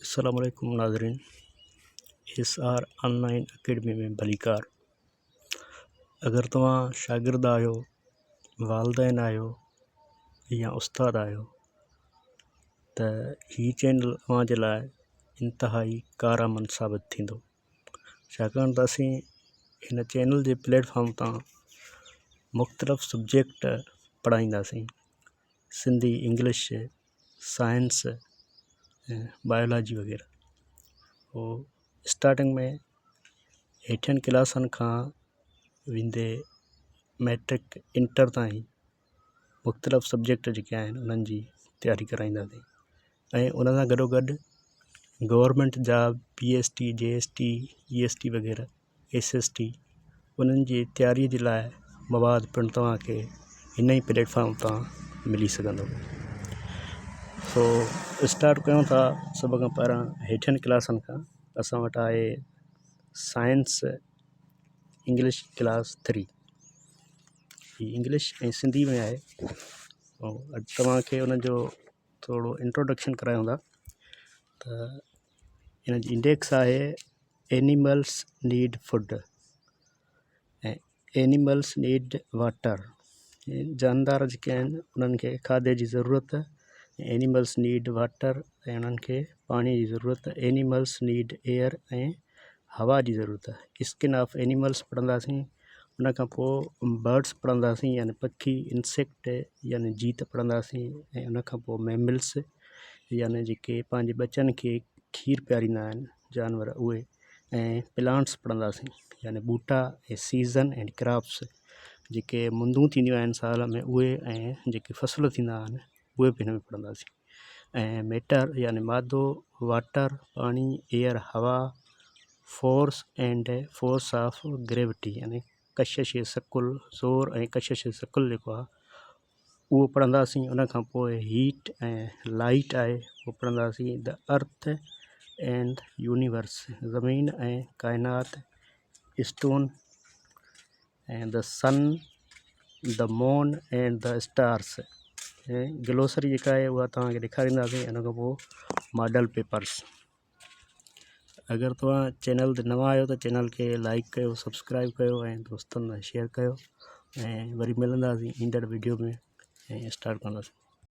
अस्सलाम वालेकुम नाज़रीन। SR ऑनलाइन अकेडमी में भलीकार। अगर तव्हां शागिर्द आहियो, वालदेन आहियो या उस्ताद आहियो त हीउ चैनल तव्हां जे लाइ इंतिहाई कारआमद साबित थींदो, छाकाणि त असीं हिन चैनल जे प्लेटफॉर्म तां मुख़्तलिफ़ सब्जेक्ट पढ़ाईंदासीं। सिंधी, इंग्लिश, साइंस, बायोलॉजी वग़ैरह। पोइ स्टार्टिंग में हेठियनि क्लासनि खां वेंदे मैट्रिक इंटर ताईं मुख़्तलिफ़ सब्जेक्ट जेके आहिनि उन्हनि जी तयारी कराईंदासीं ऐं उन सां गॾोगॾु government job PST, JST, EST वग़ैरह, SST उन्हनि जी तयारीअ जे लाइ मवाद पिणु तव्हांखे हिन ई प्लेटफॉर्म तां मिली सघंदो। सो स्टार्ट कयूं था सभ खां पहिरां हेठियनि क्लासनि खां। असां वटि आहे साइंस इंग्लिश क्लास 3, हीअ इंग्लिश ऐं सिंधी में आहे। ऐं अॼु तव्हांखे उन जो थोरो इंट्रोडक्शन करायूं था। त हिन जी इंडेक्स आहे एनिमल्स नीड फूड ऐं एनिमल्स नीड वाटर। जानदार जेके आहिनि उन्हनि खे खाधे जी ज़रूरत, एनिमल्स नीड वाटर ऐं उन्हनि खे पाणीअ जी ज़रूरत, एनिमल्स नीड एयर ऐं हवा जी ज़रूरत। स्किन ऑफ एनिमल्स पढ़ंदासीं, उन खां पोइ बर्ड्स पढ़ंदासीं यानी पखी, इंसेक्ट यानी जीत पढ़ंदासीं, ऐं उन खां पोइ मैमल्स यानी जेके पंहिंजे बचनि खे खीरु पीआरींदा आहिनि जानवर उहे, ऐं प्लांट्स पढ़ंदासीं यानी ॿूटा ऐं सीज़न एंड क्रॉप्स जेके मुंदूं थींदियूं आहिनि साल में उहे, ऐं जेके फ़सुलु थींदा आहिनि उहे बि हिन में पढ़ंदासीं। ऐं मैटर यानी मादो, वाटर पाणी, एयर हवा, force and force of gravity यानी कशिश सकुल ज़ोर ऐं कशिश सकुल जेको आहे उहो पढ़ंदासीं। उन खां पोइ हीट ऐं लाइट आहे उहो पढ़ंदासीं। द अर्थ एंड यूनिवर्स ज़मीन ऐं काइनात, स्टोन ऐं the sun, the moon and the stars. ऐं ग्लोसरी जेका आहे उहा तव्हांखे ॾेखारींदासीं। इन खां पोइ मॉडल पेपर्स। अगरि तव्हां चैनल ते नवां आहियो त चैनल खे लाइक कयो, सब्सक्राइब कयो ऐं दोस्तनि सां शेयर कयो। ऐं वरी मिलंदासीं ईंदड़ वीडियो में ऐं स्टार्ट कंदासीं।